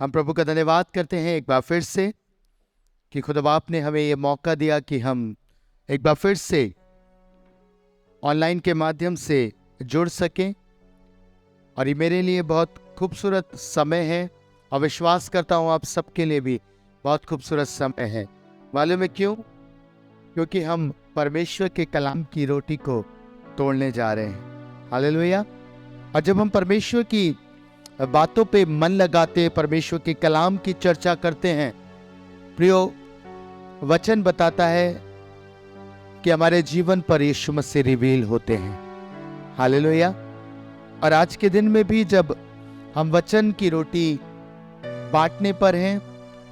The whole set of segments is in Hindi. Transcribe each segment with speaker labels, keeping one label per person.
Speaker 1: हम प्रभु का धन्यवाद करते हैं एक बार फिर से कि खुदा बाप ने हमें ये मौका दिया कि हम एक बार फिर से ऑनलाइन के माध्यम से जुड़ सकें। और ये मेरे लिए बहुत खूबसूरत समय है और विश्वास करता हूँ आप सबके लिए भी बहुत खूबसूरत समय है। मालूम है क्यों? क्योंकि हम परमेश्वर के कलाम की रोटी को तोड़ने जा रहे हैं। हालेलुया। और जब हम परमेश्वर की बातों पे मन लगाते, परमेश्वर के कलाम की चर्चा करते हैं, प्रियो, वचन बताता है कि हमारे जीवन पर यीशु मसीह रिवील होते हैं। हालेलुया। और आज के दिन में भी जब हम वचन की रोटी बांटने पर हैं,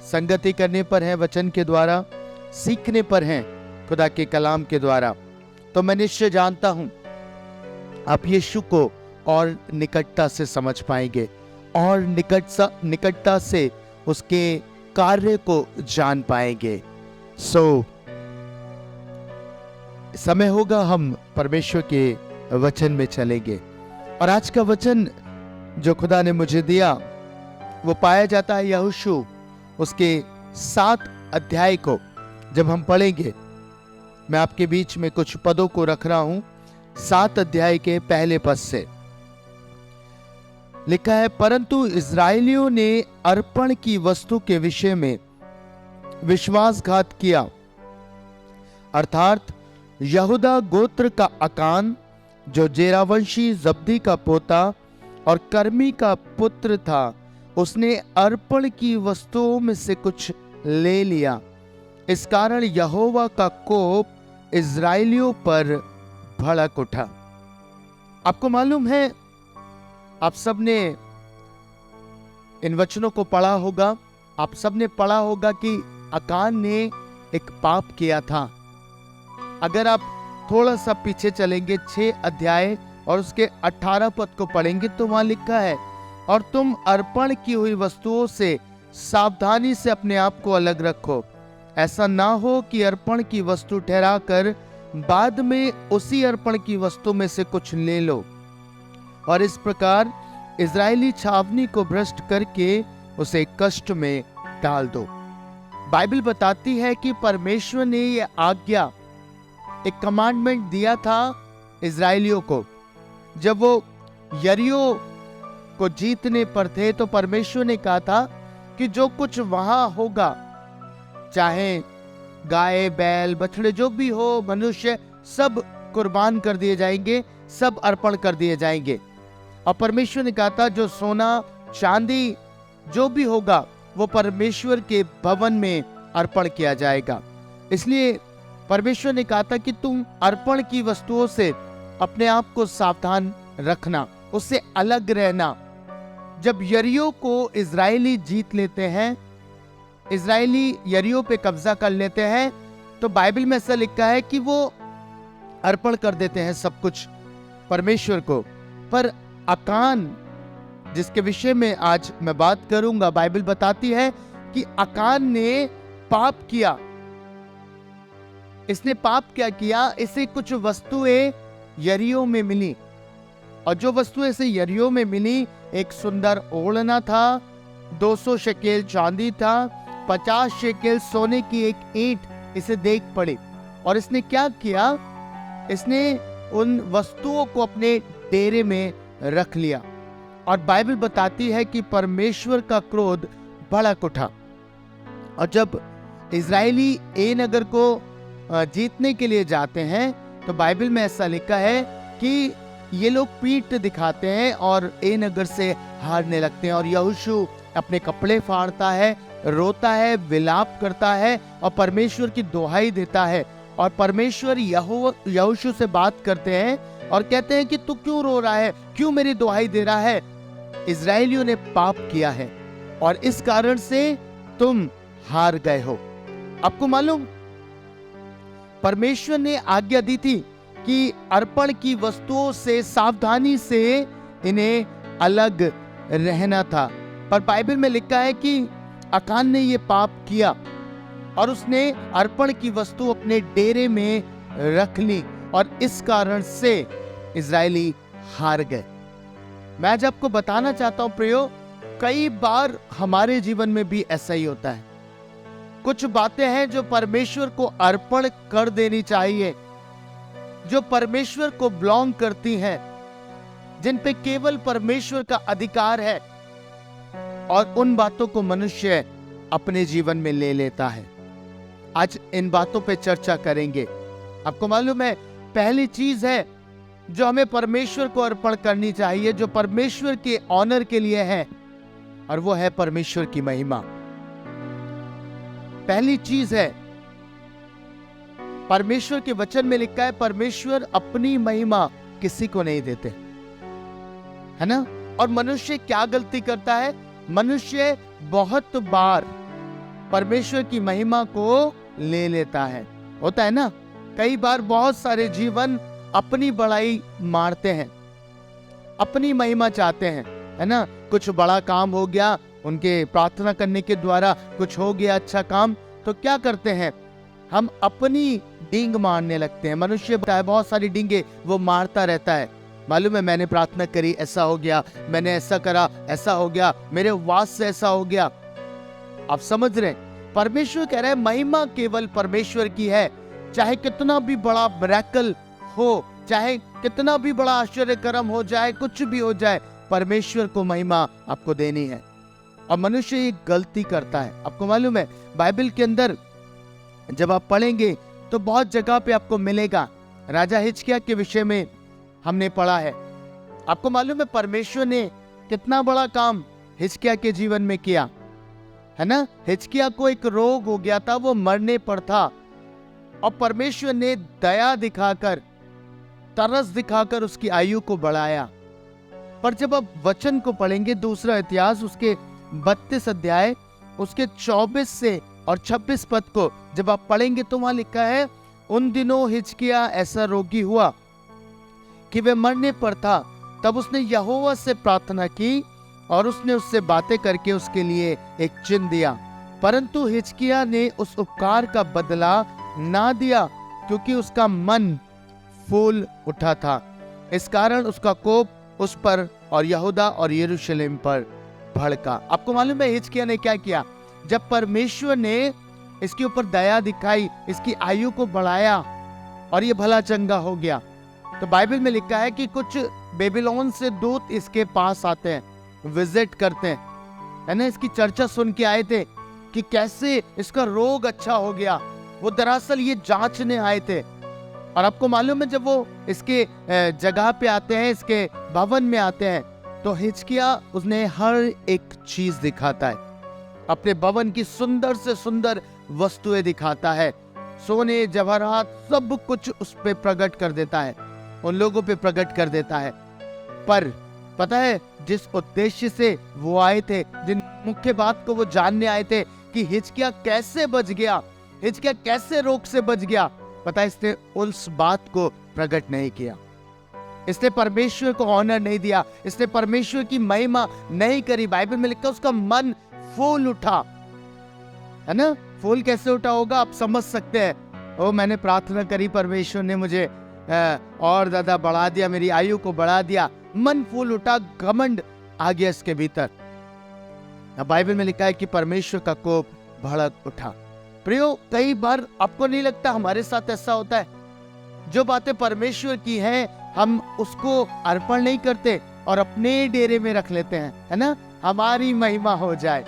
Speaker 1: संगति करने पर हैं, वचन के द्वारा सीखने पर हैं, खुदा के कलाम के द्वारा, तो मैं निश्चय जानता हूं आप यीशु को और निकटता से समझ पाएंगे और निकटता से उसके कार्य को जान पाएंगे। समय होगा हम परमेश्वर के वचन में चलेंगे। और आज का वचन जो खुदा ने मुझे दिया वो पाया जाता है यहोशू उसके 7 अध्याय को जब हम पढ़ेंगे। मैं आपके बीच में कुछ पदों को रख रहा हूं। 7 अध्याय के पहले पद से लिखा है, परंतु इस्राएलियों ने अर्पण की वस्तु के विषय में विश्वासघात किया, अर्थात यहूदा गोत्र का अकान जो जेरावंशी जब्दी का पोता और कर्मी का पुत्र था, उसने अर्पण की वस्तुओं में से कुछ ले लिया। इस कारण यहोवा का कोप इस्राएलियों पर भड़क उठा। आपको मालूम है, आप सबने इन वचनों को पढ़ा होगा। आप सबने पढ़ा होगा कि अकान ने एक पाप किया था। अगर आप थोड़ा सा पीछे चलेंगे 6 अध्याय और उसके 18 पद को पढ़ेंगे तो वहां लिखा है, और तुम अर्पण की हुई वस्तुओं से सावधानी से अपने आप को अलग रखो। ऐसा ना हो कि अर्पण की वस्तु ठहराकर बाद में उसी अर्पण की वस्तु में से कुछ ले लो और इस प्रकार इजरायली छावनी को भ्रष्ट करके उसे कष्ट में डाल दो। बाइबल बताती है कि परमेश्वर ने यह आज्ञा, एक कमांडमेंट दिया था इजरायलियों को। जब वो यरीहो को जीतने पर थे तो परमेश्वर ने कहा था कि जो कुछ वहां होगा, चाहे गाय, बैल, बछड़े जो भी हो, मनुष्य, सब कुर्बान कर दिए जाएंगे, सब अर्पण कर दिए जाएंगे। और परमेश्वर ने कहा था जो सोना चांदी जो भी होगा वो परमेश्वर के भवन में अर्पण किया जाएगा। इसलिए परमेश्वर ने कहा था कि तुम अर्पण की वस्तुओं से अपने आप को सावधान रखना, उससे अलग रहना। जब यरीहो को इजरायली जीत लेते हैं, इजरायली यरीहो पे कब्जा कर लेते हैं, तो बाइबल में ऐसा लिखा है कि वो अर्पण कर देते हैं सब कुछ परमेश्वर को। पर अकान, जिसके विषय में आज मैं बात करूंगा, बाइबल बताती है कि अकान ने पाप किया। इसने पाप क्या किया? इसे कुछ वस्तुएं यरीहो में मिली, और जो वस्तुएं इसे यरीहो में मिली, एक सुंदर ओढ़ना था, 200 शेकेल चांदी था, 50 शेकेल सोने की एक ईंट इसे देख पड़ी। और इसने क्या किया? इसने उन वस्तुओं को अपने डेरे में रख लिया। और बाइबल बताती है कि परमेश्वर का क्रोध भड़क उठा। और जब इजरायली ए नगर को जीतने के लिए जाते हैं तो बाइबल में ऐसा लिखा है कि ये लोग पीठ दिखाते हैं और ए नगर से हारने लगते हैं। और यहोशू अपने कपड़े फाड़ता है, रोता है, विलाप करता है और परमेश्वर की दुहाई देता है। और परमेश्वर यहोशू से बात करते हैं और कहते हैं कि तू क्यों रो रहा है, क्यों मेरी दुहाई दे रहा है? इजरायलियों ने पाप किया है और इस कारण से तुम हार गए हो। आपको मालूम, परमेश्वर ने आज्ञा दी थी कि अर्पण की वस्तुओं से सावधानी से इन्हें अलग रहना था, पर बाइबल में लिखा है कि अकान ने ये पाप किया और उसने अर्पण की वस्तु अपने डेरे में रख ली और इस कारण से इजरायली हार गए। मैं आज आपको बताना चाहता हूं प्रियो कई बार हमारे जीवन में भी ऐसा ही होता है। कुछ बातें हैं जो परमेश्वर को अर्पण कर देनी चाहिए, जो परमेश्वर को बिलोंग करती हैं, जिन पे केवल परमेश्वर का अधिकार है, और उन बातों को मनुष्य अपने जीवन में ले लेता है। आज इन बातों पे चर्चा करेंगे। आपको मालूम है, पहली चीज है जो हमें परमेश्वर को अर्पण करनी चाहिए, जो परमेश्वर के ऑनर के लिए है, और वो है परमेश्वर की महिमा। पहली चीज है, परमेश्वर के वचन में लिखा है, परमेश्वर अपनी महिमा किसी को नहीं देते, है ना। और मनुष्य क्या गलती करता है? मनुष्य बहुत बार परमेश्वर की महिमा को ले लेता है। होता है ना, कई बार बहुत सारे जीवन अपनी बड़ाई मारते हैं, अपनी महिमा चाहते हैं, है ना। कुछ बड़ा काम हो गया, उनके प्रार्थना करने के द्वारा कुछ हो गया अच्छा काम, तो क्या करते हैं? हम अपनी डींग मारने लगते हैं। मनुष्य बहुत सारी डींगे वो मारता रहता है। मालूम है, मैंने प्रार्थना करी, ऐसा हो गया, मैंने ऐसा करा, ऐसा हो गया, मेरे वास से ऐसा हो गया। आप समझ रहे हैं? परमेश्वर कह रहा है महिमा केवल परमेश्वर की है। चाहे कितना भी बड़ा मिरेकल हो, चाहे कितना भी बड़ा आश्चर्य कर्म हो जाए, कुछ भी हो जाए, परमेश्वर को महिमा आपको देनी है। और मनुष्य ये गलती करता है। आपको मालूम है, बाइबल के अंदर जब आप पढ़ेंगे तो बहुत जगह पे आपको मिलेगा। राजा हिजकिय्याह के विषय में हमने पढ़ा है। आपको मालूम है परमेश्वर ने कितना बड़ा काम हिजकिय्याह के जीवन में किया, है ना। हिजकिय्याह को एक रोग हो गया था, वो मरने पर था, और परमेश्वर ने दया दिखाकर, तरस दिखाकर उसकी आयु को बढ़ाया। पर जब आप वचन को पढ़ेंगे, दूसरा इतिहास उसके 32 अध्याय उसके 24 से और 26 पद को जब आप पढ़ेंगे तो वहां लिखा है, उन दिनों हिजकिय्याह ऐसा रोगी हुआ कि वह मरने पर था। तब उसने यहोवा से प्रार्थना की और उसने उससे बातें करके उसके लिए एक चिन्ह दिया। परंतु हिजकिय्याह ने उस उपकार का बदला ना दिया, क्योंकि उसका मन फूल उठा था। इस कारण उसका कोप उस पर और यहूदा और यरूशलेम पर भड़का। आपको मालूम है हिजकिय्याह ने क्या किया? जब परमेश्वर ने इसके ऊपर दया दिखाई, इसकी आयु को बढ़ाया और ये भला चंगा हो गया, तो बाइबल में लिखा है कि कुछ बेबीलोन से दूत इसके पास आते हैं, विजिट करते हैं, है ना। इसकी चर्चा सुन के आए थे कि कैसे इसका रोग अच्छा हो गया। वो दरअसल ये जांचने आए थे। और आपको मालूम है, जब वो इसके जगह पे आते हैं, इसके भवन में आते हैं, तो हिजकिय्याह उसने हर एक चीज दिखाता है। अपने भवन की सुंदर से सुंदर वस्तुएं दिखाता है, सोने जवाहरात सब कुछ उस पे प्रकट कर देता है, उन लोगों पे प्रकट कर देता है। पर पता है, जिस उद्देश्य से वो आए थे, जिन मुख्य बात को वो जानने आए थे कि हिजकिय्याह कैसे बच गया, हिजकिय्याह कैसे रोग से बच गया, पता है इसने उस बात को प्रकट नहीं किया। इसने परमेश्वर को ऑनर नहीं दिया, इसने परमेश्वर की महिमा नहीं करी। बाइबल में लिखा उसका मन फूल उठा, है ना। फूल कैसे उठा होगा आप समझ सकते हैं। ओ, मैंने प्रार्थना करी, परमेश्वर ने मुझे और ज्यादा बढ़ा दिया, मेरी आयु को बढ़ा दिया, मन फूल उठा, घमंड आ गया इसके भीतर। बाइबल में लिखा है कि परमेश्वर का कोप भड़क उठा। प्रियो, कई बार आपको नहीं लगता हमारे साथ ऐसा होता है? जो बातें परमेश्वर की हैं हम उसको अर्पण नहीं करते और अपने डेरे में रख लेते हैं, है ना। हमारी महिमा हो जाए,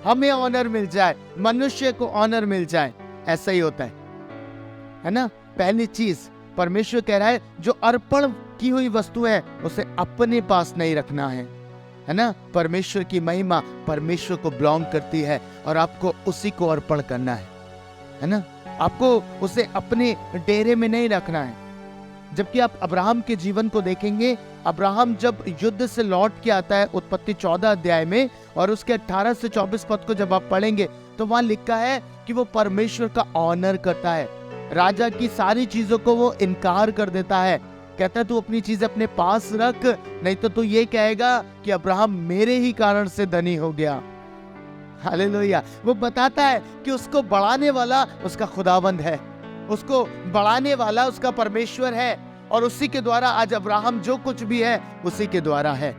Speaker 1: हमें ऑनर मिल जाए, मनुष्य को ऑनर मिल जाए, ऐसा ही होता है ना। पहली चीज परमेश्वर कह रहा है, जो अर्पण की हुई वस्तु है उसे अपने पास नहीं रखना है ना। परमेश्वर की महिमा परमेश्वर को बिलोंग करती है और आपको उसी को अर्पण करना है ना। आपको उसे अपने डेरे में नहीं रखना है। जबकि आप अब्राहम के जीवन को देखेंगे, अब्राहम जब युद्ध से लौट के आता है उत्पत्ति 14 अध्याय में, और उसके 18 से 24 पद को जब आप पढ़ेंगे तो वहां लिखा है कि वो परमेश्वर का ऑनर करता है। राजा की सारी चीजों को वो इनकार कर देता है, कहता है तू अपनी चीज अपने पास रख, नहीं तो तू ये कहेगा कि अब्राहम मेरे ही कारण से धनी हो गया। हालेलुया। वो बताता है कि उसको बढ़ाने वाला उसका खुदावंद है, उसको बढ़ाने वाला उसका परमेश्वर है, और उसी के द्वारा आज अब्राहम जो कुछ भी है उसी के द्वारा है।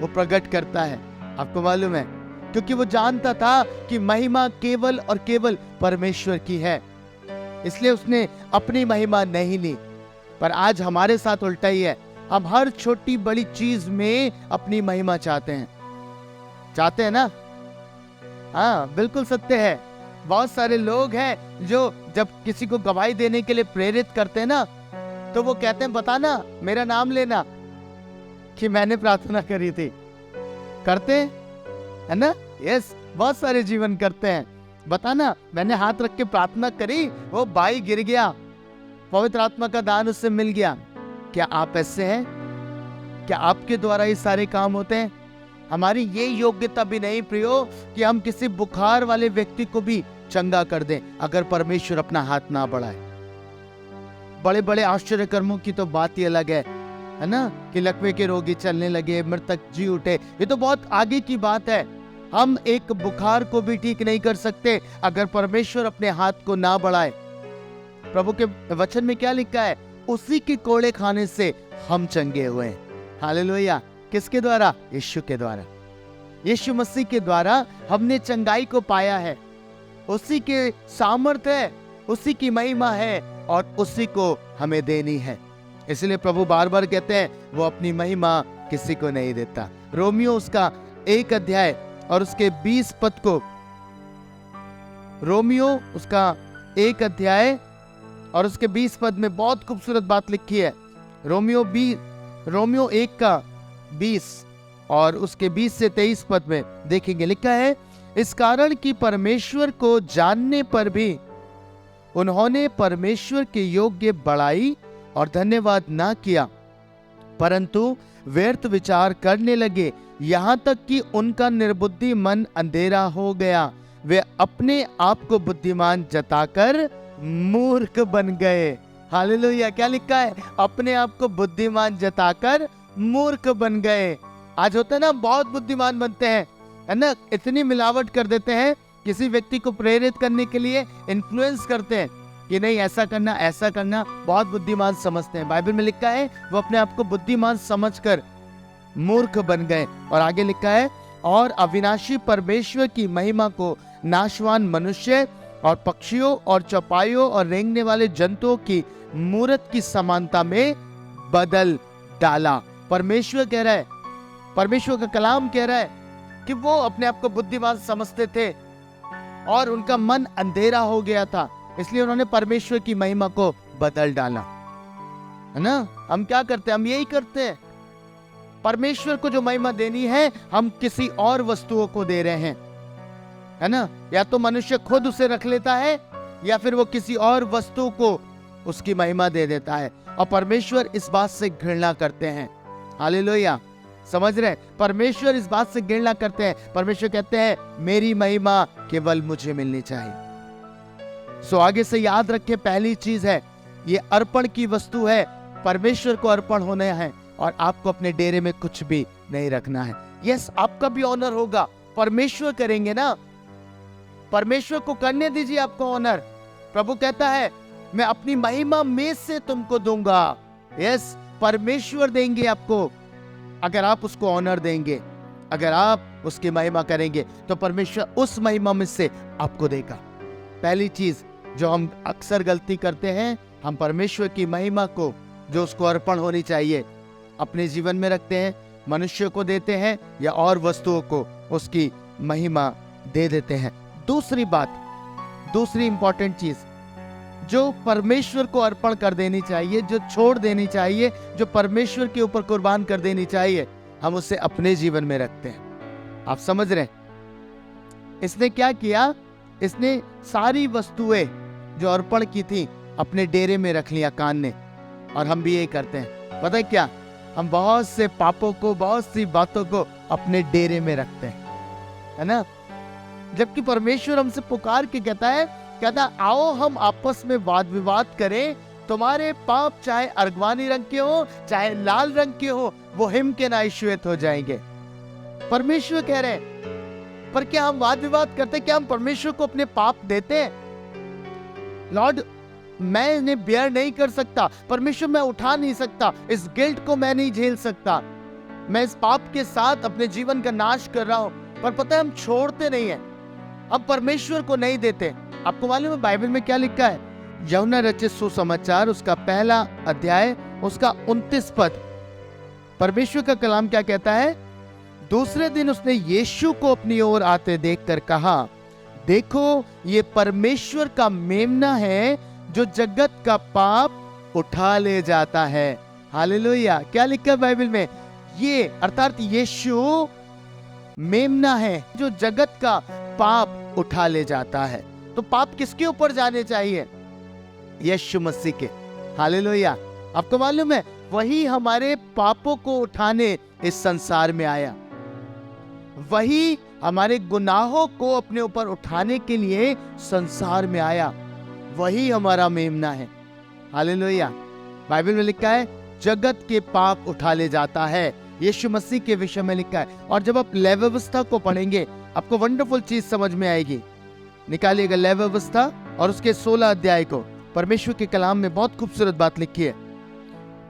Speaker 1: वो प्रकट करता है आपको मालूम है, क्योंकि वो जानता था कि महिमा केवल और केवल परमेश्वर की है, इसलिए उसने अपनी महिमा नहीं ली। पर आज हमारे साथ उल्टा ही है, हम हर छोटी बड़ी चीज में अपनी महिमा चाहते हैं ना? हाँ, बिल्कुल सत्य है। बहुत सारे लोग हैं जो जब किसी को गवाही देने के लिए प्रेरित करते हैं ना, तो वो कहते हैं बताना, मेरा नाम लेना कि मैंने प्रार्थना करी थी। करते है ना? यस, बहुत सारे जीवन करते हैं। बताना, मैंने हाथ रख के प्रार्थना करी, वो भाई गिर गया, पवित्र आत्मा का दान उससे मिल गया। क्या आप ऐसे हैं? क्या आपके द्वारा ये सारे काम होते हैं? हमारी ये योग्यता भी नहीं प्रियो कि हम किसी बुखार वाले व्यक्ति को भी चंगा कर दें, अगर परमेश्वर अपना हाथ ना बढ़ाए। बड़े बड़े आश्चर्य कर्मों की तो बात ही अलग है ना? कि लकवे के रोगी चलने लगे, मृतक जी उठे, ये तो बहुत आगे की बात है। हम एक बुखार को भी ठीक नहीं कर सकते अगर परमेश्वर अपने हाथ को ना बढ़ाए। प्रभु के वचन में क्या लिखा है? उसी के कोड़े खाने से हम चंगे हुए हैं। हालेलुया। किसके द्वारा? यीशु के द्वारा। यीशु मसीह के द्वारा हमने चंगाई को पाया है। उसी के सामर्थ है, उसी की महिमा है और उसी को हमें देनी है। इसलिए प्रभु बार बार कहते हैं वो अपनी महिमा किसी को नहीं देता। रोमियो उसका 1 अध्याय और उसके 20 पद को, रोमियो उसका 1 अध्याय और उसके 20 पद में बहुत खूबसूरत बात लिखी है। रोमियो 1 का 20 और उसके 20 से 23 पद में देखेंगे, लिखा है, इस कारण कि परमेश्वर को जानने पर भी उन्होंने परमेश्वर के योग्य बड़ाई और धन्यवाद ना किया, परंतु व्यर्थ विचार करने लगे, यहाँ तक कि उनका निर्बुद्धि मन अंधेरा हो गया। वे अपने आप को बुद्धिमान जताकर मूर्ख बन गए। हालेलुया। क्या लिखा है? अपने आप को बुद्धिमान जताकर मूर्ख बन गए। आज होता है ना, बहुत बुद्धिमान बनते हैं, है ना? इतनी मिलावट कर देते हैं, किसी व्यक्ति को प्रेरित करने के लिए इन्फ्लुएंस करते हैं कि नहीं ऐसा करना ऐसा करना, बहुत बुद्धिमान समझते हैं। बाइबल में लिखा है वो अपने आप को बुद्धिमान समझकर मूर्ख बन गए। और आगे लिखा है, और अविनाशी परमेश्वर की महिमा को नाशवान मनुष्य और पक्षियों और चौपाइयों और रेंगने वाले जंतुओं की मूरत की समानता में बदल डाला। परमेश्वर कह रहा है, परमेश्वर का कलाम कह रहा है कि वो अपने आप को बुद्धिमान समझते थे और उनका मन अंधेरा हो गया था, इसलिए उन्होंने परमेश्वर की महिमा को बदल डाला। है ना? हम क्या करते हैं? हम यही करते हैं। परमेश्वर को जो महिमा देनी है हम किसी और वस्तुओं को दे रहे हैं, है ना? या तो मनुष्य खुद उसे रख लेता है या फिर वो किसी और वस्तु को उसकी महिमा दे देता है, और परमेश्वर इस बात से घृणा करते हैं। हालेलुया। समझ रहे? परमेश्वर इस बात से घृणा करते हैं। परमेश्वर कहते हैं मेरी महिमा केवल मुझे मिलनी चाहिए। सो आगे से याद रखें, पहली चीज है ये अर्पण की वस्तु है, परमेश्वर को अर्पण होना है और आपको अपने डेरे में कुछ भी नहीं रखना है। यस, आपका भी ऑनर होगा, परमेश्वर करेंगे ना, परमेश्वर को करने दीजिए आपको ऑनर। प्रभु कहता है मैं अपनी महिमा में से तुमको दूंगा। यस, परमेश्वर देंगे आपको। अगर आप उसको ऑनर देंगे, अगर आप उसकी महिमा करेंगे तो परमेश्वर उस महिमा में से आपको देगा। पहली चीज जो हम अक्सर गलती करते हैं, हम परमेश्वर की महिमा को जो उसको अर्पण होनी चाहिए अपने जीवन में रखते हैं, मनुष्य को देते हैं या और वस्तुओं को उसकी महिमा दे देते हैं। दूसरी बात, दूसरी इंपॉर्टेंट चीज जो परमेश्वर को अर्पण कर देनी चाहिए, जो छोड़ देनी चाहिए, जो परमेश्वर के ऊपर कुर्बान कर देनी चाहिए, हम उसे अपने जीवन में रखते हैं। आप समझ रहे हैं? इसने क्या किया? इसने सारी वस्तुएं जो अर्पण की थी अपने डेरे में रख लिया कान ने। और हम भी यही करते हैं। पता है क्या? हम बहुत से पापों को, बहुत सी बातों को अपने डेरे में रखते हैं, है ना? जबकि परमेश्वर हमसे पुकार के कहता आओ हम आपस में वाद विवाद करें, तुम्हारे पाप चाहे अर्गवानी रंग के हो चाहे लाल रंग के हो, वो हिम के नाई श्वेत हो जाएंगे। परमेश्वर कह रहे हैं। पर क्या हम वाद विवाद करते? क्या हम परमेश्वर को अपने पाप देते हैं? लॉर्ड, मैं इन्हें बेयर नहीं कर सकता, परमेश्वर मैं उठा नहीं सकता, इस गिल्ट को मैं नहीं झेल सकता। मैं इस पाप के साथ अपने जीवन का नाश कर रहा हूं, पर पता है हम छोड़ते नहीं है, हम परमेश्वर को नहीं देते। आपको मालूम है बाइबल में क्या लिखा है? यूहन्ना रचित सुसमाचार उसका पहला अध्याय उसका 29 पद, परमेश्वर का कलाम क्या कहता है? दूसरे दिन उसने यीशु को अपनी ओर आते देखकर कहा, देखो ये परमेश्वर का मेमना है जो जगत का पाप उठा ले जाता है। हालेलुया। क्या लिखा है बाइबल में? ये अर्थात यीशु मेमना है जो जगत का पाप उठा ले जाता है। तो पाप किसके ऊपर जाने चाहिए? यीशु मसीह के। हालेलुया। आपको मालूम है वही हमारे पापों को उठाने इस संसार में आया, वही हमारे गुनाहों को अपने ऊपर उठाने के लिए संसार में आया, वही हमारा मेमना है। हालेलुया। बाइबल में लिखा है जगत के पाप उठा ले जाता है, यीशु मसीह के विषय में लिखा है। और जब आप लेवी व्यवस्था को पढ़ेंगे आपको वंडरफुल चीज समझ में आएगी। निकालिएगा लेवी व्यवस्था और उसके 16 अध्याय को। परमेश्वर के कलाम में बहुत खूबसूरत बात लिखी है।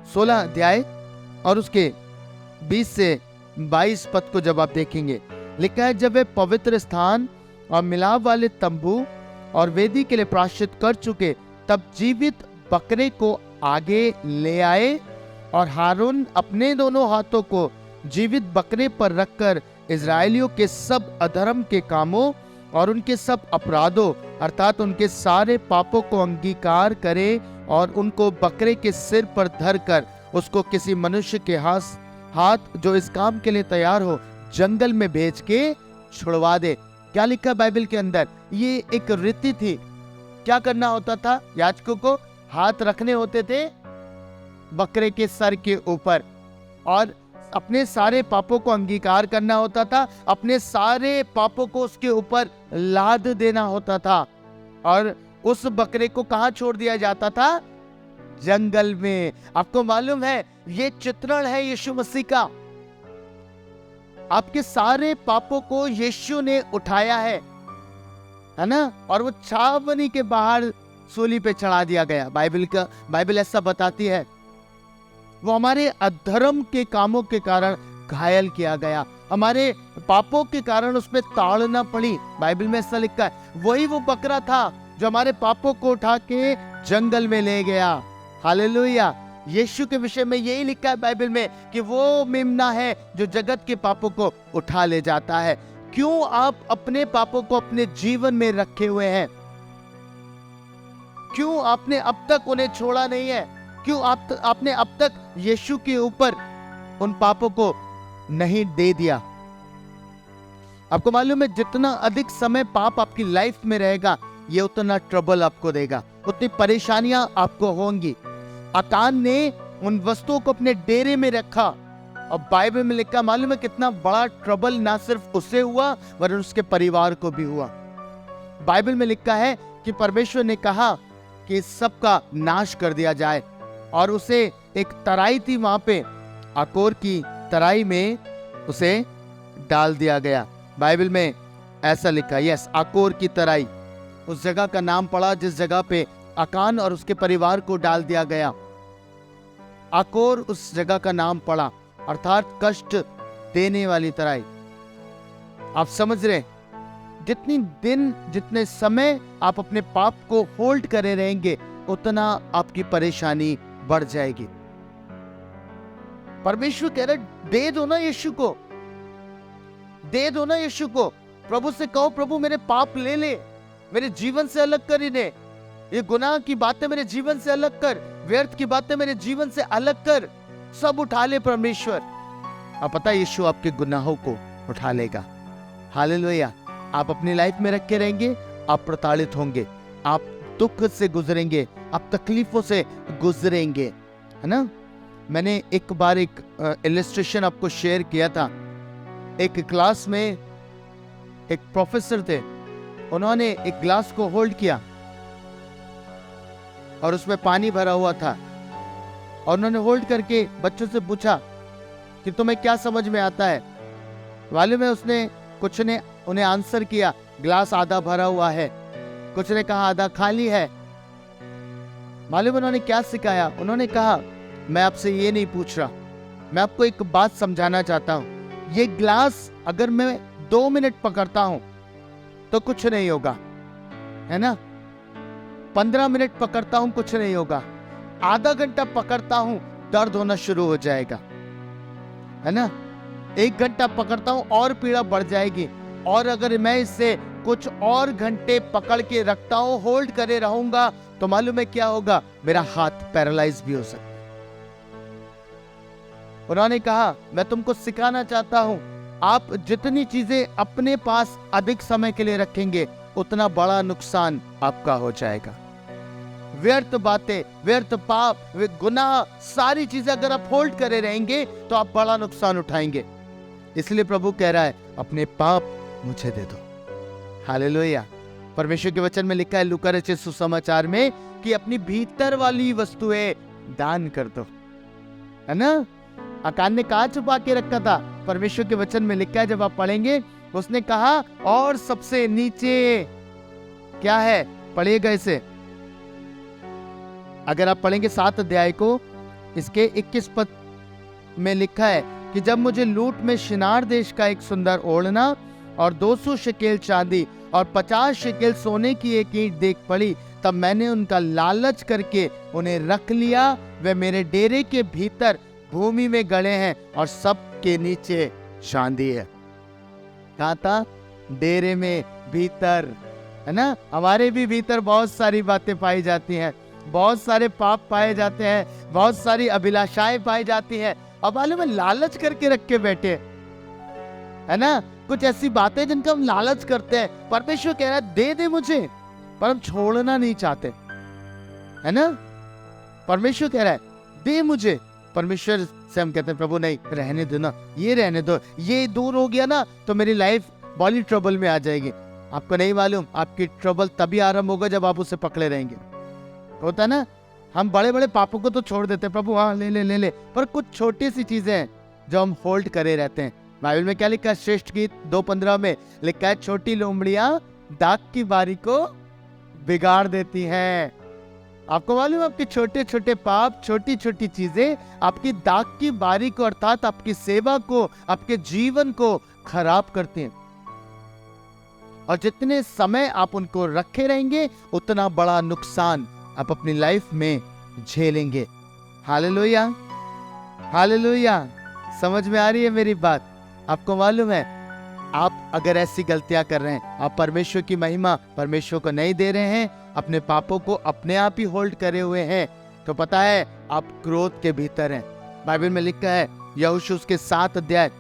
Speaker 1: 16 अध्याय और उसके 20 से 22 पद को जब आप देखेंगे, लिखा है जब वे पवित्र स्थान और मिलाप वाले तंबू और वेदी के लिए प्रायश्चित कर चुके, तब जीवित बकरे को आगे ले आए और हारून अपने दोनों हाथों को जीवित बकरे पर रखकर इजरायलियों के सब अधर्म के कामों और उनके सब अपराधों अर्थात उनके सारे पापों को अंगीकार करे और उनको बकरे के सिर पर धरकर उसको किसी मनुष्य के हाथ जो इस काम के लिए तैयार हो जंगल में भेज के छुड़वा दे। क्या लिखा बाइबल के अंदर? ये एक रीति थी। क्या करना होता था? याजकों को हाथ रखने होते थे बकरे के सर के ऊपर और अपने सारे पापों को अंगीकार करना होता था, अपने सारे पापों को उसके ऊपर लाद देना होता था और उस बकरे को कहां छोड़ दिया जाता था? जंगल में। आपको मालूम है ये चित्रण है यीशु मसीह का। आपके सारे पापों को यीशु ने उठाया है ना, और वो छावनी के बाहर सूली पे चढ़ा दिया गया। बाइबल ऐसा बताती है वो हमारे अधर्म के कामों के कारण घायल किया गया, हमारे पापों के कारण उसमें ताड़ना पड़ी। बाइबल में ऐसा लिखा है वही वो बकरा था जो हमारे पापों को उठा के जंगल में ले गया। हालेलुया। यीशु के विषय में यही लिखा है बाइबल में कि वो मेमना है जो जगत के पापों को उठा ले जाता है। क्यों आप अपने पापों को अपने जीवन में रखे हुए हैं? क्यों आपने अब तक उन्हें छोड़ा नहीं है? क्यों आपने अब तक यीशु के ऊपर उन पापों को नहीं दे दिया? आपको मालूम है जितना अधिक समय पाप आपकी लाइफ में रहेगा ये उतना ट्रबल आपको देगा, उतनी परेशानियां आपको होंगी। आकान ने उन वस्तुओं को अपने डेरे में रखा और बाइबल में लिखा मालूम है कितना बड़ा ट्रबल ना सिर्फ उसे हुआ वरन उसके परिवार को भी हुआ। बाइबल में लिखा है कि परमेश्वर ने कहा कि सबका नाश कर दिया जाए और उसे एक तराई थी वहां पे, आकोर की तराई में उसे डाल दिया गया। बाइबल में ऐसा लिखा, यस, आकोर की तराई उस जगह का नाम पड़ा जिस जगह पे आकान और उसके परिवार को डाल दिया गया। आकोर उस जगह का नाम पड़ा, अर्थात कष्ट देने वाली तराई। आप समझ रहे, जितने समय आप अपने पाप को होल्ड करे रहेंगे उतना आपकी परेशानी बढ़ जाएगी। परमेश्वर कह रहे दे दो ना यीशु को, दे दो ना यीशु को। प्रभु से कहो प्रभु मेरे पाप ले ले, मेरे जीवन से अलग कर इन्हें, ये गुनाह की बातें मेरे जीवन से अलग कर, व्यर्थ की बातें मेरे जीवन से अलग कर, सब उठा ले परमेश्वर। अब पता है यीशु आपके गुनाहों को उठा लेगा। हालेलुया। आप अपनी लाइफ में रखे रहेंगे, आप प्रताड़ित होंगे, आप दुख से गुजरेंगे, आप तकलीफों से गुजरेंगे, है ना। मैंने एक बार एक इलस्ट्रेशन आपको शेयर किया था। एक क्लास में एक प्रोफेसर थे, उन्होंने एक ग्लास को होल्ड किया और उसमें पानी भरा हुआ था और उन्होंने होल्ड करके बच्चों से पूछा कि तुम्हें क्या समझ में आता है। मालूम है उसने कुछ ने उन्हें आंसर किया, ग्लास आधा भरा हुआ है, कुछ ने कहा आधा खाली है। मालूम उन्होंने क्या सिखाया? उन्होंने कहा मैं आपसे ये नहीं पूछ रहा मैं आपको एक बात समझाना चाहता हूं। ये ग्लास अगर मैं 2 मिनट पकड़ता हूं तो कुछ नहीं होगा, है ना। 15 मिनट पकड़ता हूं कुछ नहीं होगा, आधा घंटा पकड़ता हूं दर्द होना शुरू हो जाएगा, है ना। 1 घंटा पकड़ता हूं और पीड़ा बढ़ जाएगी, और अगर मैं इसे कुछ और घंटे पकड़ के रखता हूं, होल्ड करे रहूंगा, तो मालूम है क्या होगा, मेरा हाथ पैरालाइज भी हो सकता है। उन्होंने कहा मैं तुमको सिखाना चाहता हूं, आप जितनी चीजें अपने पास अधिक समय के लिए रखेंगे उतना बड़ा नुकसान आपका हो जाएगा। व्यर्थ बातें, व्यर्थ पाप, गुनाह, सारी चीजें अगर आप होल्ड करे रहेंगे तो आप बड़ा नुकसान उठाएंगे। इसलिए प्रभु कह रहा है अपने पाप मुझे दे दो। हालेलुया। परमेश्वर के वचन में लिखा है लूका रचित सुसमाचार में कि अपनी भीतर वाली वस्तुएं दान कर दो, है ना। अकान ने कहा छुपा के रखा था, परमेश्वर के वचन में लिखा है, जब आप पढ़ेंगे उसने कहा और सबसे नीचे क्या है, पढ़िएगा इसे। अगर आप पढ़ेंगे 7 अध्याय को, इसके 21 पद में लिखा है कि जब मुझे लूट में शिनार देश का एक सुंदर ओढ़ना और 200 शेकेल चांदी और 50 शेकेल सोने की एक ईंट देख पड़ी, तब मैंने उनका लालच करके उन्हें रख लिया। वे मेरे डेरे के भीतर भूमि में गड़े हैं और सब के नीचे चांदी है। कहा था डेरे में, भीतर, है ना। हमारे भी भीतर बहुत सारी बातें पाई जाती हैं, बहुत सारे पाप पाए जाते हैं, बहुत सारी अभिलाषाएं पाई जाती हैं, और मालूम है लालच करके रख के बैठे, है ना। कुछ ऐसी बातें जिनका हम लालच करते हैं। परमेश्वर कह रहा है दे दे मुझे, पर हम छोड़ना नहीं चाहते, है ना। परमेश्वर कह रहा है दे मुझे, परमेश्वर से हम कहते हैं प्रभु नहीं, रहने दो ना, ये रहने दो, ये दूर हो गया ना तो मेरी लाइफ बड़ी ट्रबल में आ जाएगी। आपको नहीं मालूम, आपकी ट्रबल तभी आरंभ होगा जब आप उसे पकड़े रहेंगे। होता है ना, हम बड़े बड़े पापों को तो छोड़ देते हैं, प्रभु हाँ ले ले ले ले, पर कुछ छोटी सी चीजें हैं जो हम होल्ड करे रहते हैं। बाइबल में क्या लिखा है, श्रेष्ठ गीत 2:15 में लिखा है छोटी लोमड़ियां दाग की बारी को बिगाड़ देती हैं। आपको मालूम है आपके छोटे छोटे पाप, छोटी छोटी चीजें आपकी दाग की बारी को, अर्थात आपकी सेवा को, आपके जीवन को खराब करती हैं, और जितने समय आप उनको रखे रहेंगे उतना बड़ा नुकसान आप अपनी लाइफ में झेलेंगे। Hallelujah, hallelujah. समझ में आ रही है मेरी बात। आपको मालूम है आप अगर ऐसी गलतियां कर रहे हैं, आप परमेश्वर की महिमा परमेश्वर को नहीं दे रहे हैं, अपने पापों को अपने आप ही होल्ड करे हुए हैं, तो पता है आप क्रोध के भीतर हैं। बाइबल में लिखा है यहोशू के 7 अध्याय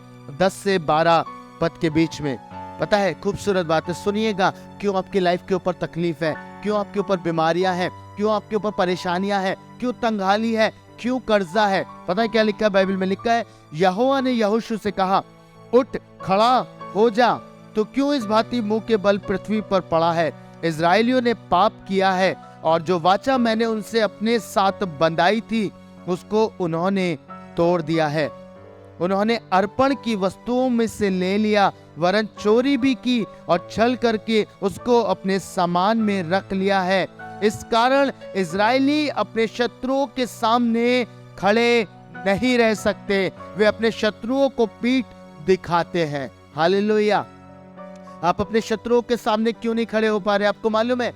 Speaker 1: 10 से 12 पद के बीच में, पता है खूबसूरत बात है, सुनिएगा। क्यों आपकी लाइफ के ऊपर तकलीफ है, क्यों आपके ऊपर बीमारियां हैं, क्यों आपके ऊपर परेशानियां हैं, क्यों तंगहाली है, क्यों कर्जा है। पता है क्या लिखा है बाइबल में, लिखा है यहोवा ने यहोशू से कहा उठ खड़ा हो जा, तो क्यों इस भांति मुंह के बल पृथ्वी पर पड़ा है। इजराइलियों ने पाप किया है, और जो वाचा मैंने उनसे अपने साथ बंधाई थी उसको उन्होंने तोड़ दिया है। उन्होंने अर्पण की वस्तुओं में से ले लिया, वरन चोरी भी की और छल करके उसको अपने सामान में रख लिया है। इस कारण इजरायली अपने शत्रुओं के सामने खड़े नहीं रह सकते, वे अपने शत्रुओं को पीठ दिखाते हैं। हालेलुया। आप अपने शत्रुओं के सामने क्यों नहीं खड़े हो पा रहे? आपको मालूम है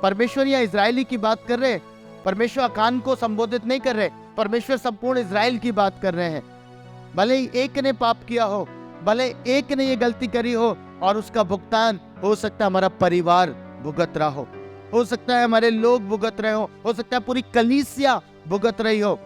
Speaker 1: परमेश्वर या इजरायली की बात कर रहे हैं। परमेश्वर अकान को संबोधित नहीं कर रहे, परमेश्वर संपूर्ण इजराइल की बात कर रहे हैं। भले ही एक ने पाप किया हो, भले एक ने ये गलती करी हो, और उसका भुगतान हो सकता है हमारा परिवार भुगत रहा हो सकता है हमारे लोग भुगत रहे हो सकता है पूरी कलीसिया भुगत रही हो।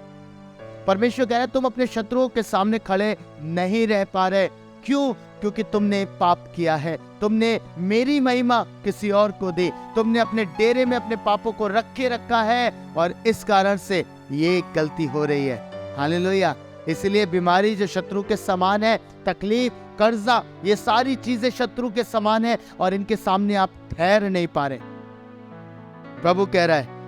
Speaker 1: परमेश्वर कह रहा है तुम अपने शत्रुओं के सामने खड़े नहीं रह पा रहे। क्यों? क्योंकि तुमने पाप किया है, तुमने मेरी महिमा किसी और को दी, तुमने अपने डेरे में अपने पापों को रख के रखा है, और इस कारण से ये गलती हो रही है। हालेलुया। इसलिए बीमारी जो शत्रु के समान है, तकलीफ, कर्जा, ये सारी चीजें शत्रु के समान है, और इनके सामने आप ठहर नहीं पा रहे। प्रभु कह रहा है,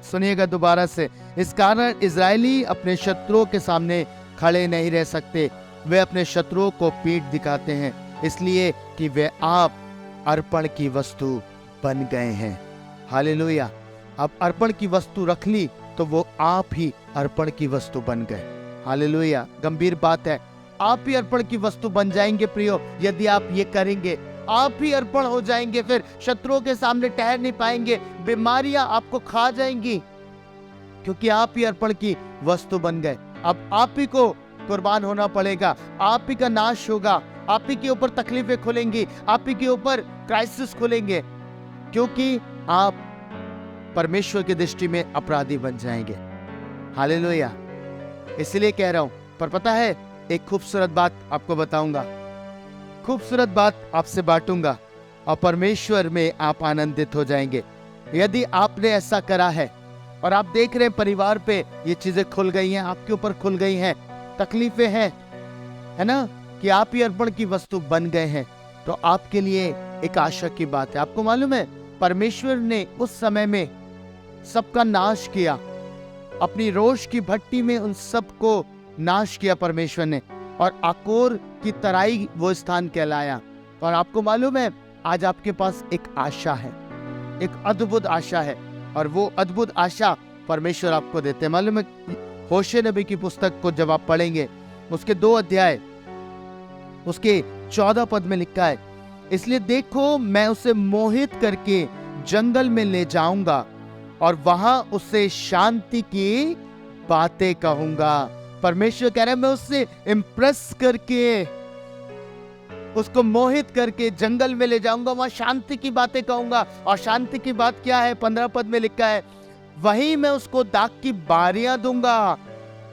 Speaker 1: सुनिएगा दोबारा से, इस कारण इजरायली अपने शत्रुओं के सामने खड़े नहीं रह सकते, वे अपने शत्रुओं को पीठ दिखाते हैं, इसलिए कि वे आप अर्पण की वस्तु बन गए हैं। हालेलुया। अब अर्पण की वस्तु रख ली, तो वो आप ही अर्पण की वस्तु बन गए। हालेलुया, गंभीर बात है। आप ही अर्पण की वस्तु बन जाएंगे प्रियो। यदि आप ये करेंगे, आप ही अर्पण हो जाएंगे। फिर शत्रुओं के सामने ठहर नहीं पाएंगे, बीमारियां आपको खा जाएंगी, क्योंकि आप ही अर्पण की वस्तु बन गए। अब आप ही को कुर्बान होना पड़ेगा, आप ही का नाश होगा, आप ही के ऊपर तकलीफें खुलेंगी, आप ही के ऊपर क्राइसिस खुलेंगे, क्योंकि आप परमेश्वर की दृष्टि में अपराधी बन जाएंगे। हालेलुया, इसलिए कह रहा हूं। पर पता है, एक खूबसूरत बात आपको बताऊंगा, खूबसूरत बात आपसे बांटूंगा, और परमेश्वर में आप आनंदित हो जाएंगे। यदि आपने ऐसा करा है और आप देख रहे हैं परिवार पे ये चीजें खुल गई हैं, आपके ऊपर खुल गई हैं, तकलीफें हैं, है ना, कि आप ही अर्पण की वस्तु बन गए हैं, तो आपके लिए एक आशा की बात है। आपको मालूम है, परमेश्वर ने उस समय में सबका नाश किया, अपनी रोष की भट्टी में उन सबको नाश किया परमेश्वर ने, और आकोर की तराई वो स्थान कहलाया। और आपको मालूम है, आज आपके पास एक आशा है, एक अद्भुत आशा है, और वो अद्भुत आशा परमेश्वर आपको देते हैं। मालूम है, होशे नबी की पुस्तक को जब आप पढ़ेंगे, उसके 2 अध्याय उसके 14 पद में लिखा है, इसलिए देखो मैं उसे मोहित करके जंगल में ले जाऊंगा और वहां उससे शांति की बातें कहूंगा। परमेश्वर कह रहा है, मैं उससे इंप्रेस करके, उसको मोहित करके जंगल में ले जाऊंगा, वहां शांति की बातें कहूंगा। और शांति की बात क्या है? 15 पद में लिखा है, वहीं मैं उसको दाख की बारियां दूंगा,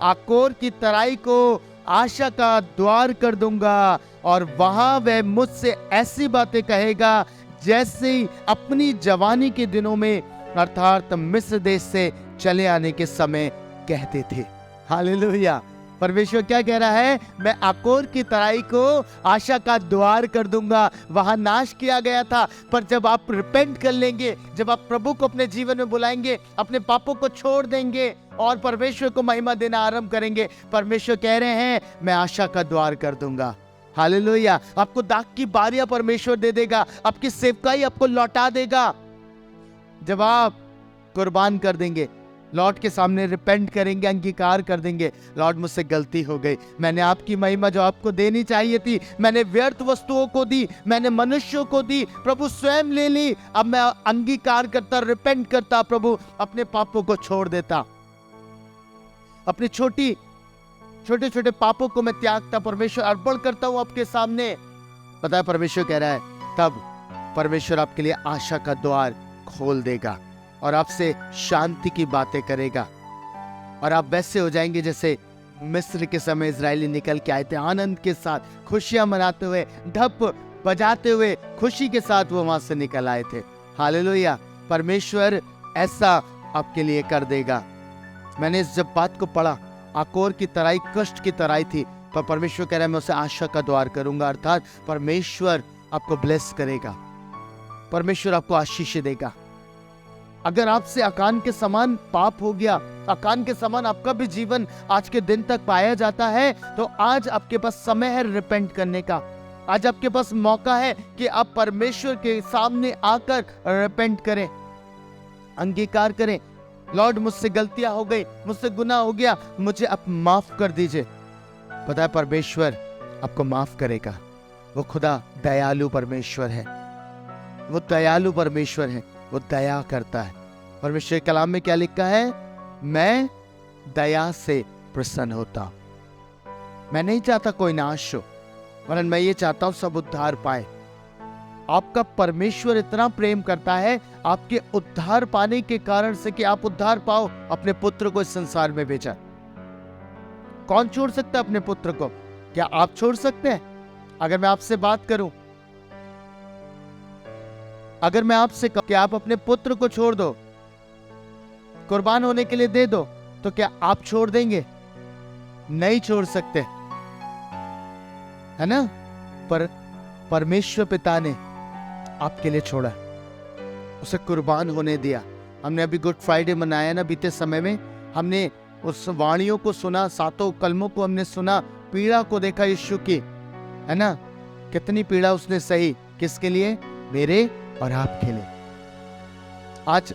Speaker 1: आकोर की तराई को आशा का द्वार कर दूंगा, और वहां वह मुझसे ऐसी बातें कहेगा जैसे अपनी जवानी के दिनों में, अर्थात मिस्र देश से चले आने के समय कहते थे। हालेलुया, परमेश्वर क्या कह रहा है? मैं आकोर की तराई को आशा का द्वार कर दूंगा। वहां नाश किया गया था, पर जब आप रिपेंट कर लेंगे, जब आप प्रभु को अपने जीवन में बुलाएंगे, अपने पापों को छोड़ देंगे और परमेश्वर को महिमा देना आरंभ करेंगे, परमेश्वर कह रहे हैं, मैं आशा का द्वार कर दूंगा। हालेलुया, आपको दाख की बारियां परमेश्वर दे देगा, आपकी सेवकाई आपको लौटा देगा। जब आप कुर्बान कर देंगे, लॉर्ड के सामने रिपेंट करेंगे, अंगीकार कर देंगे, लॉर्ड मुझसे गलती हो गई, मैंने आपकी महिमा जो आपको देनी चाहिए थी, मैंने व्यर्थ वस्तुओं को दी, मैंने मनुष्यों को दी, प्रभु स्वयं ले ली। अब मैं अंगीकार करता, रिपेंट करता, प्रभु अपने पापों को छोड़ देता, अपने छोटे छोटे पापों को मैं त्यागता, परमेश्वर अर्पण करता हूं आपके सामने। पता है, परमेश्वर कह रहा है, तब परमेश्वर आपके लिए आशा का द्वार खोल देगा और आपसे शांति की बातें करेगा, और आप वैसे हो जाएंगे जैसे मिस्र के समय इजरायली निकल के आए थे, आनंद के साथ, खुशियां मनाते हुए, ढप बजाते हुए, खुशी के साथ वो वहां से निकल आए थे। हालेलुया, परमेश्वर ऐसा आपके लिए कर देगा। मैंने इस जब बात को पढ़ा, आकोर की तराई कष्ट की तराई थी, पर परमेश्वर कह रहा है, मैं उसे आशा का द्वार करूंगा, अर्थात परमेश्वर आपको ब्लेस करेगा, परमेश्वर आपको आशीष देगा। अगर आपसे अकान के समान पाप हो गया, अकान के समान आपका भी जीवन आज के दिन तक पाया जाता है, तो आज आपके पास समय है रिपेंट करने का। आज आपके पास मौका है कि आप परमेश्वर के सामने आकर रिपेंट करें, अंगीकार करें, लॉर्ड मुझसे गलतियां हो गई, मुझसे गुनाह हो गया, मुझे आप माफ कर दीजिए। पता है, परमेश्वर आपको माफ करेगा। वो खुदा दयालु परमेश्वर है, वो दयालु परमेश्वर है, वो दया करता है। परमेश्वर के कलाम में क्या लिखा है? मैं दया से प्रसन्न होता हूं। मैं नहीं चाहता कोई नाश हो, वरन मैं ये चाहता हूं सब उद्धार पाए। आपका परमेश्वर इतना प्रेम करता है आपके उद्धार पाने के कारण से कि आप उद्धार पाओ, अपने पुत्र को इस संसार में भेजा। कौन छोड़ सकता है अपने पुत्र को? क्या आप छोड़ सकते हैं? अगर मैं आपसे बात करूं, अगर मैं आपसे कहूं कि आप अपने पुत्र को छोड़ दो, कुर्बान होने के लिए दे दो, तो क्या आप छोड़ देंगे? नहीं छोड़ सकते, है ना? पर परमेश्वर पिता ने आपके लिए छोड़ा, उसे कुर्बान होने दिया। हमने अभी गुड फ्राइडे मनाया ना, बीते समय में हमने उस वाणियों को सुना, 7 कलमों को हमने सुना, पीड़ा को देखा यीशु की, है ना? कितनी पीड़ा उसने सही, किसके लिए? मेरे और आपके लिए। आज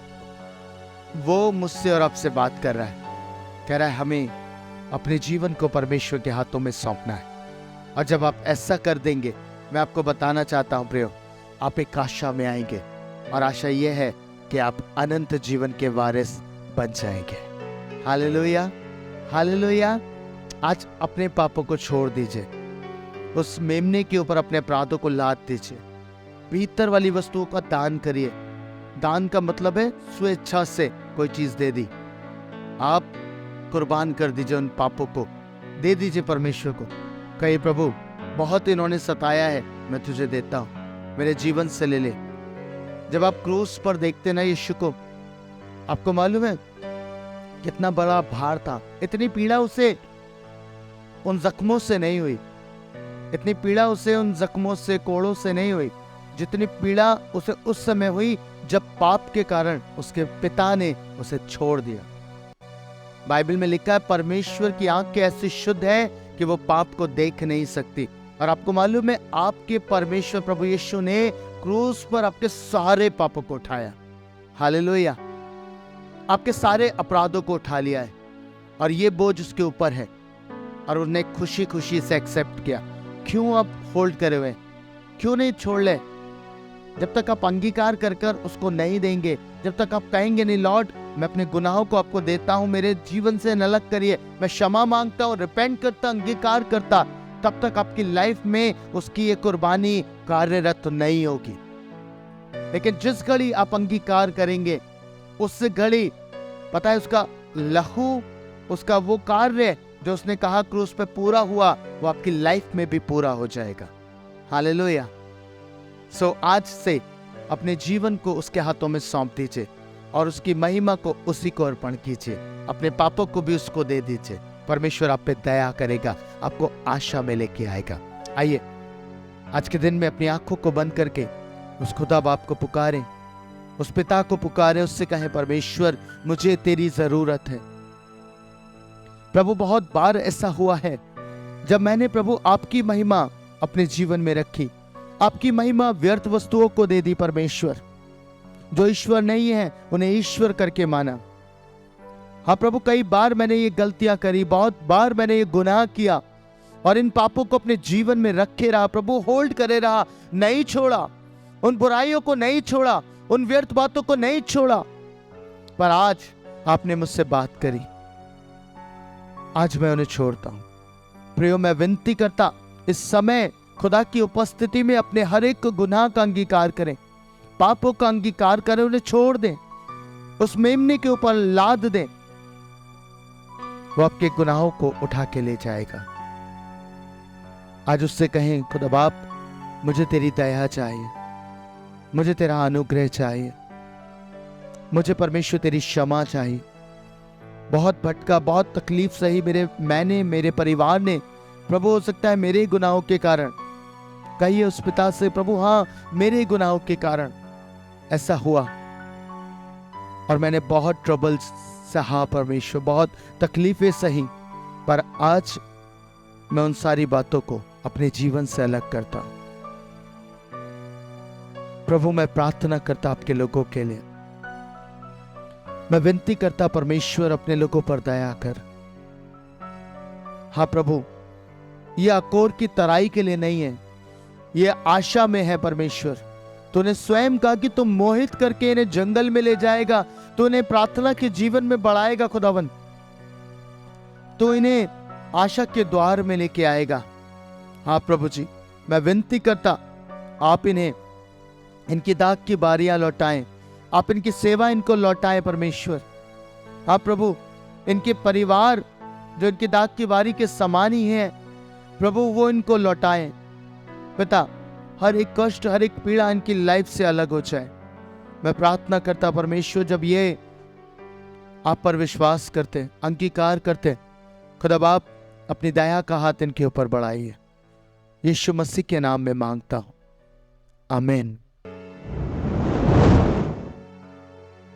Speaker 1: वो मुझसे और आपसे बात कर रहा है, कह रहा है हमें अपने जीवन को परमेश्वर के हाथों में सौंपना है। और जब आप ऐसा कर देंगे, मैं आपको बताना चाहता हूं प्रियो, आप एक आशा में आएंगे, और आशा यह है कि आप अनंत जीवन के वारिस बन जाएंगे। Hallelujah, hallelujah. आज अपने पापों को छोड़ दीजिए, उस मेमने के ऊपर अपने अपराधों को लाद दीजिए, भीतर वाली वस्तुओं का दान करिए। दान का मतलब है स्वेच्छा से कोई चीज दे दी, आप कुर्बान कर दीजिए, उन पापों को दे दीजिए परमेश्वर को। कहिए प्रभु बहुत इन्होंने सताया है, मैं तुझे देता हूं, मेरे जीवन से ले ले। जब आप क्रूस पर देखते ना यीशु को, आपको मालूम है कितना बड़ा भार था। इतनी पीड़ा उसे उन जख्मों से नहीं हुई, इतनी पीड़ा उसे उन जख्मों से, कोड़ों से नहीं हुई, जितनी पीड़ा उसे उस समय हुई जब पाप के कारण उसके पिता ने उसे छोड़ दिया। बाइबल में लिखा है परमेश्वर की आंखें ऐसी शुद्ध है कि वो पाप को देख नहीं सकती। और आपको मालूम है आपके परमेश्वर प्रभु यीशु ने क्रूस पर आपके सारे पापों को उठाया। हालेलुया, आपके सारे अपराधों को उठा लिया है, और ये बोझ उसके ऊपर है, और उन्हें खुशी खुशी से एक्सेप्ट किया। क्यों आप होल्ड करे हुए, क्यों नहीं छोड़ ले? जब तक आप अंगीकार कर कर उसको नहीं देंगे, जब तक आप कहेंगे नहीं लॉर्ड मैं अपने गुनाहों को आपको देता हूं, मेरे जीवन से न अलग करिए, मैं क्षमा मांगता हूं, रिपेंट करता, अंगीकार करता, तब तक आपकी लाइफ में उसकी ये कुर्बानी कार्यरत नहीं होगी। लेकिन जिस घड़ी आप अंगीकार करेंगे, उस घड़ी पता है उसका लहू, उसका वो कार्य जो उसने कहा क्रूस पे पूरा हुआ, वो आपकी लाइफ में भी पूरा हो जाएगा। हालेलुया। सो आज से अपने जीवन को उसके हाथों में सौंप दीजिए, और उसकी महिमा को उसी को अर्पण कीजिए, अपने पापों को भी उसको दे दीजिए। परमेश्वर आप पे दया करेगा, आपको आशा में लेके आएगा। आइए आज के दिन में अपनी आंखों को बंद करके उस खुदा बाप को पुकारें, उस पिता को पुकारें, उससे कहें परमेश्वर मुझे तेरी जरूरत है। प्रभु बहुत बार ऐसा हुआ है जब मैंने प्रभु आपकी महिमा अपने जीवन में रखी, आपकी महिमा व्यर्थ वस्तुओं को दे दी। परमेश्वर जो ईश्वर नहीं है उन्हें ईश्वर करके माना। हाँ प्रभु, कई बार मैंने ये गलतियां करी, बहुत बार मैंने ये गुनाह किया, और इन पापों को अपने जीवन में रखे रहा प्रभु, होल्ड करे रहा, नहीं छोड़ा, उन बुराइयों को नहीं छोड़ा, उन व्यर्थ बातों को नहीं छोड़ा। पर आज आपने मुझसे बात करी, आज मैं उन्हें छोड़ता हूं। प्रियो, मैं विनती करता इस समय खुदा की उपस्थिति में अपने हर एक गुनाह का अंगीकार करें, पापों का अंगीकार करें, उन्हें छोड़ दें, उस मेमने के ऊपर लाद दें। वो आपके गुनाहों को उठा के ले जाएगा। आज उससे कहें खुदा बाप मुझे तेरी दया चाहिए, मुझे तेरा अनुग्रह चाहिए, मुझे परमेश्वर तेरी क्षमा चाहिए। बहुत भटका, बहुत तकलीफ सही मैंने मेरे परिवार ने प्रभु, हो सकता है मेरे गुनाहों के कारण। कहिए उस पिता से प्रभु हाँ मेरे गुनाहों के कारण ऐसा हुआ, और मैंने बहुत ट्रबल सहा परमेश्वर, बहुत तकलीफें सही, पर आज मैं उन सारी बातों को अपने जीवन से अलग करता हूं। प्रभु मैं प्रार्थना करता आपके लोगों के लिए, मैं विनती करता परमेश्वर अपने लोगों पर दया कर। हाँ प्रभु, यह अकोर की तराई के लिए नहीं है, यह आशा में है परमेश्वर। तूने स्वयं कहा कि तुम मोहित करके इन्हें जंगल में ले जाएगा, तो इन्हें प्रार्थना के जीवन में बढ़ाएगा खुदावन, तो इन्हें आशा के द्वार में लेके आएगा। हाँ प्रभु जी, मैं विनती करता आप इन्हें इनकी दाग की बारियां लौटाएं, आप इनकी सेवा इनको लौटाएं परमेश्वर। हाँ प्रभु, इनके परिवार जो इनकी दाग की बारी के समान ही है प्रभु, वो इनको लौटाएं। पिता, हर एक कष्ट, हर एक पीड़ा इनकी लाइफ से अलग हो जाए। मैं प्रार्थना करता परमेश्वर, जब ये आप पर विश्वास करते, अंगीकार करते, खुदा बाप अपनी दया का हाथ इनके ऊपर बढ़ाइए। यीशु मसीह के नाम में मांगता हूं, आमीन।